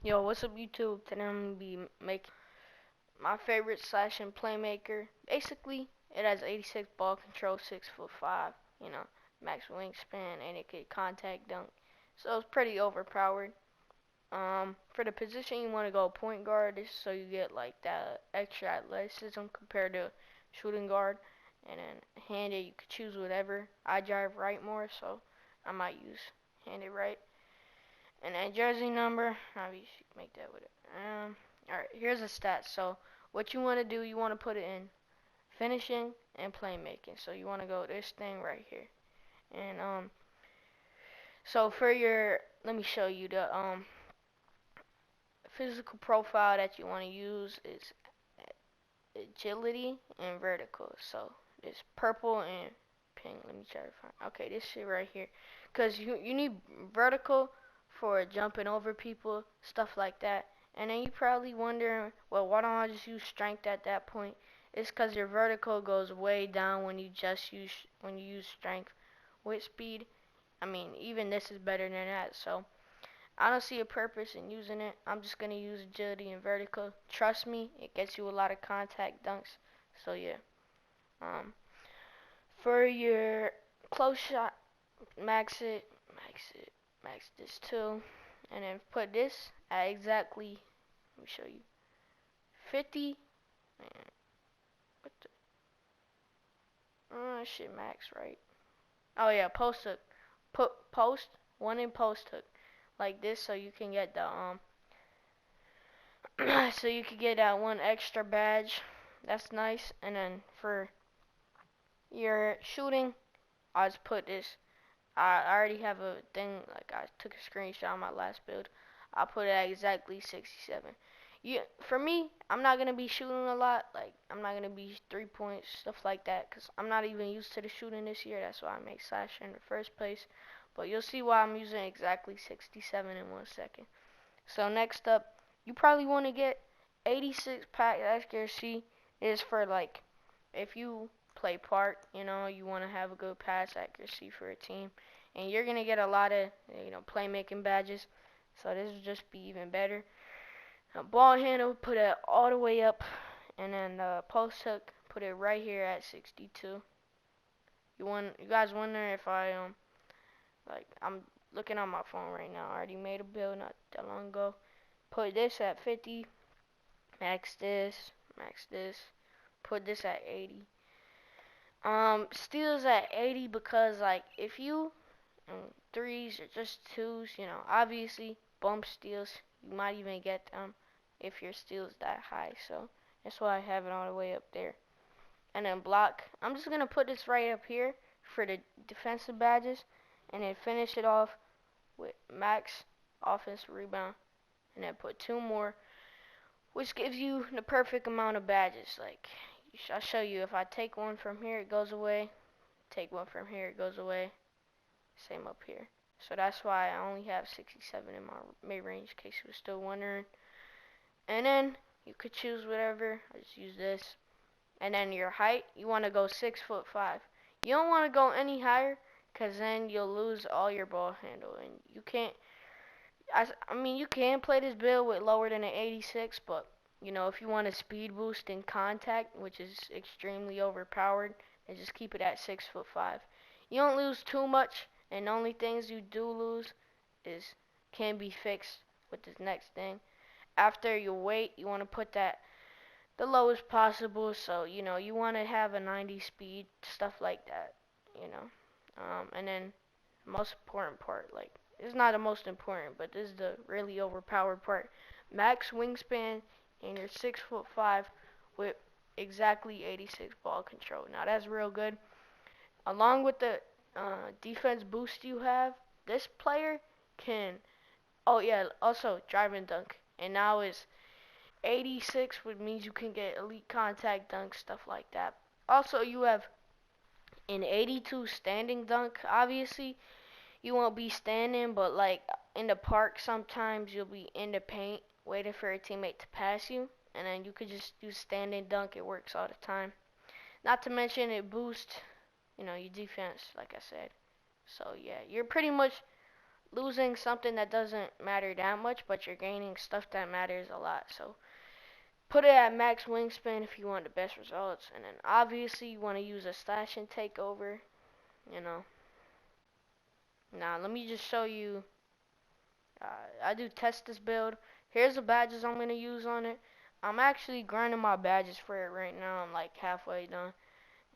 Yo, what's up YouTube? Today I'm gonna be making my favorite slashing playmaker. Basically, it has 86 ball control, 6'5", max wingspan, and it can contact dunk. So it's pretty overpowered. For the position you want to go point guard, is so you get like that extra athleticism compared to shooting guard. And then handed, you could choose whatever. I drive right more, so I might use handed right. And then jersey number, obviously make that with it. Alright, here's the stats. So what you want to do, you want to put it in finishing and playmaking. So you want to go this thing right here. And so for your, let me show you the physical profile that you want to use is agility and vertical. So it's purple and pink. Let me try to find. Okay, this shit right here. Cause you need vertical for jumping over people, stuff like that. And then you probably wondering, well, why don't I just use strength at that point? It's cause your vertical goes way down when you use strength with speed. I mean, even this is better than that. So I don't see a purpose in using it. I'm just gonna use agility and vertical. Trust me, it gets you a lot of contact dunks. So yeah. Um, for your close shot, max it, max this too, and then put this at exactly. Let me show you. 50. Man, what the? Oh shit, max right. Oh yeah, post hook. Put post one in post hook like this, so you can get the so you could get that one extra badge. That's nice. And then for your shooting, I just put this. I already have a thing, like I took a screenshot on my last build. I put it at exactly 67. For me, I'm not gonna be shooting a lot. Like I'm not gonna be 3 points, stuff like that, cause I'm not even used to the shooting this year. That's why I make slasher in the first place. But you'll see why I'm using exactly 67 in 1 second. So next up, you probably want to get 86 pass accuracy. Is for like if you play part, you want to have a good pass accuracy for a team, and you're gonna get a lot of playmaking badges. So this will just be even better. Ball handle, put it all the way up, and then post hook, put it right here at 62. You guys wondering if I'm looking on my phone right now. I already made a build not that long ago. Put this at 50, max this, put this at 80. Steals at 80 because like if you threes or just twos, obviously bump steals, you might even get them if your steals that high. So that's why I have it all the way up there. And then block, I'm just gonna put this right up here for the defensive badges, and then finish it off with max offensive rebound, and then put two more, which gives you the perfect amount of badges. Like I'll show you. If I take one from here, it goes away. Take one from here, it goes away. Same up here. So that's why I only have 67 in my mid-range, in case you were still wondering. And then you could choose whatever. I just use this. And then your height, you want to go 6'5". You don't want to go any higher, cause then you'll lose all your ball handle, and you can't. I mean, you can play this build with lower than an 86, but if you want a speed boost in contact, which is extremely overpowered, then just keep it at 6'5". You don't lose too much, and the only things you do lose is can be fixed with this next thing. After your weight, you want to put that the lowest possible, so you want to have a 90 speed, stuff like that, you know. And then most important part, like it's not the most important, but this is the really overpowered part. Max wingspan, and you're 6'5" with exactly 86 ball control. Now that's real good. Along with the defense boost you have, this player can. Oh yeah, also drive and dunk. And now it's 86, which means you can get elite contact dunk, stuff like that. Also, you have an 82 standing dunk. Obviously, you won't be standing, but like in the park, sometimes you'll be in the paint waiting for a teammate to pass you, and then you could just do standing dunk. It works all the time. Not to mention it boosts, your defense, like I said. So yeah, you're pretty much losing something that doesn't matter that much, but you're gaining stuff that matters a lot. So put it at max wingspan if you want the best results. And then obviously you want to use a slash and takeover. You know. Now let me just show you. I do test this build. Here's the badges I'm gonna use on it. I'm actually grinding my badges for it right now. I'm like halfway done.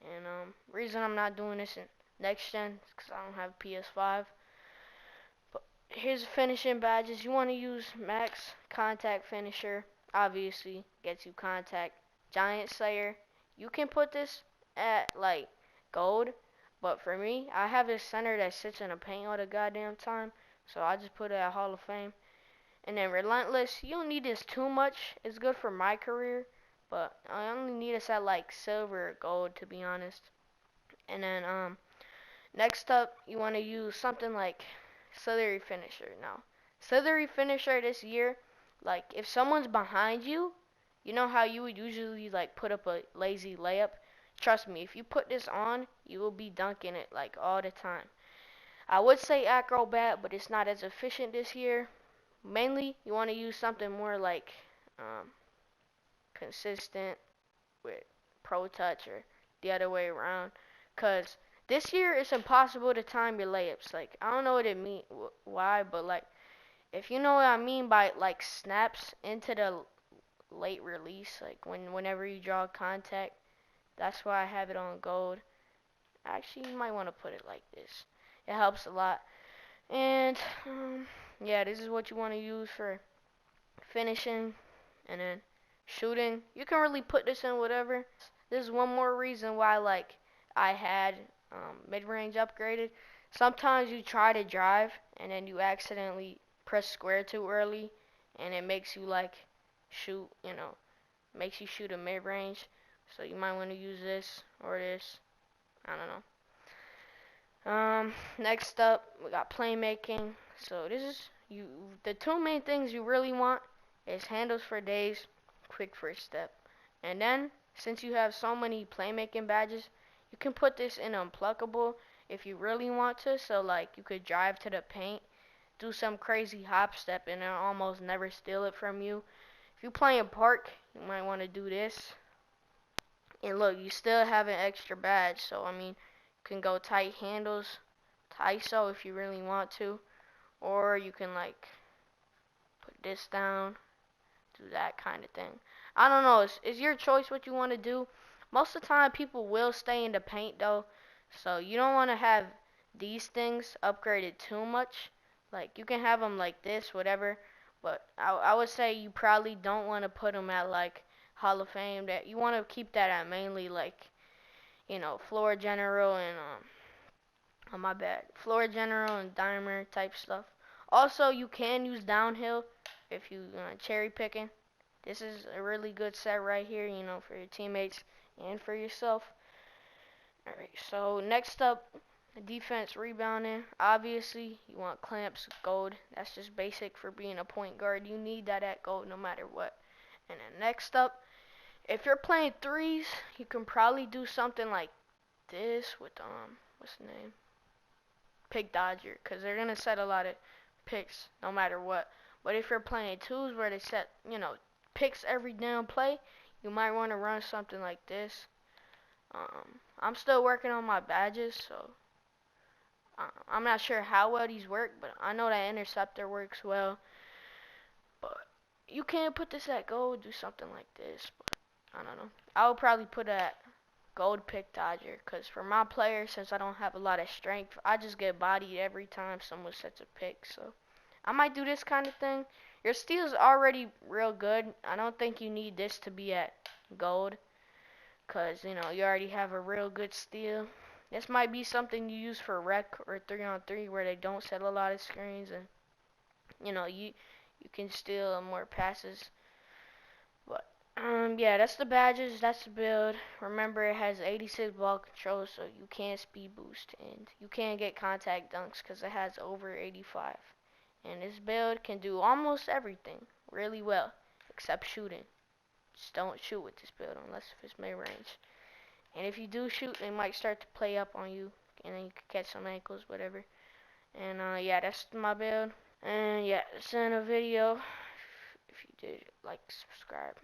And reason I'm not doing this in next gen is because I don't have PS5. But here's the finishing badges. You want to use max contact finisher. Obviously gets you contact. Giant Slayer. You can put this at like gold, but for me, I have this center that sits in the paint all the goddamn time, so I just put it at Hall of Fame. And then Relentless, you don't need this too much. It's good for my career, but I only need this at like silver or gold to be honest. And then next up, you want to use something like Slithery Finisher. Now, Slithery Finisher this year, like if someone's behind you, you know how you would usually like put up a lazy layup? Trust me, if you put this on, you will be dunking it like all the time. I would say Acrobat, but it's not as efficient this year. Mainly, you want to use something more like um, consistent with Pro Touch or the other way around. Cause this year it's impossible to time your layups. Like I don't know what it mean, why, but like if you know what I mean by like snaps into the late release, like whenever you draw contact, that's why I have it on gold. Actually, you might want to put it like this. It helps a lot. And yeah, this is what you want to use for finishing, and then shooting. You can really put this in whatever. This is one more reason why like I had mid-range upgraded. Sometimes you try to drive and then you accidentally press square too early and it makes you like shoot, makes you shoot a mid-range. So you might want to use this or this. I don't know. Next up, we got playmaking. So this is the two main things you really want is handles for days, quick first step. And then, since you have so many playmaking badges, you can put this in unpluckable if you really want to. So like you could drive to the paint, do some crazy hop step and they'll almost never steal it from you. If you play in park, you might want to do this. And look, you still have an extra badge, so I mean, you can go tight handles, ISO if you really want to, or you can like put this down, do that kind of thing. I don't know, it's your choice what you want to do. Most of the time people will stay in the paint though, so you don't want to have these things upgraded too much. Like you can have them like this, whatever, but I would say you probably don't want to put them at like Hall of Fame. That you want to keep that at mainly like floor general and oh my bad, floor general and dimer type stuff. Also, you can use downhill if you cherry picking. This is a really good set right here, for your teammates and for yourself. Alright, so next up, defense rebounding. Obviously, you want clamps, gold. That's just basic for being a point guard. You need that at gold no matter what. And then next up, if you're playing threes, you can probably do something like this with what's the name? Pick dodger, because they're gonna set a lot of picks no matter what. But if you're playing twos where they set, picks every damn play, you might want to run something like this. I'm still working on my badges, so I'm not sure how well these work, but I know that interceptor works well. But you can put this at gold, do something like this, but I don't know. I would probably put it at gold pick dodger, because for my player, since I don't have a lot of strength, I just get bodied every time someone sets a pick. So I might do this kind of thing. Your steal's already real good. I don't think you need this to be at gold, because you already have a real good steal. This might be something you use for rec or 3-on-3 where they don't set a lot of screens, and you can steal more passes. But yeah, that's the badges, that's the build. Remember, it has 86 ball control, so you can speed boost, and you can get contact dunks because it has over 85. And this build can do almost everything really well, except shooting. Just don't shoot with this build unless if it's mid-range. And if you do shoot, they might start to play up on you, and then you can catch some ankles, whatever. And yeah, that's my build. And yeah, it's in a video. If you did, like, subscribe.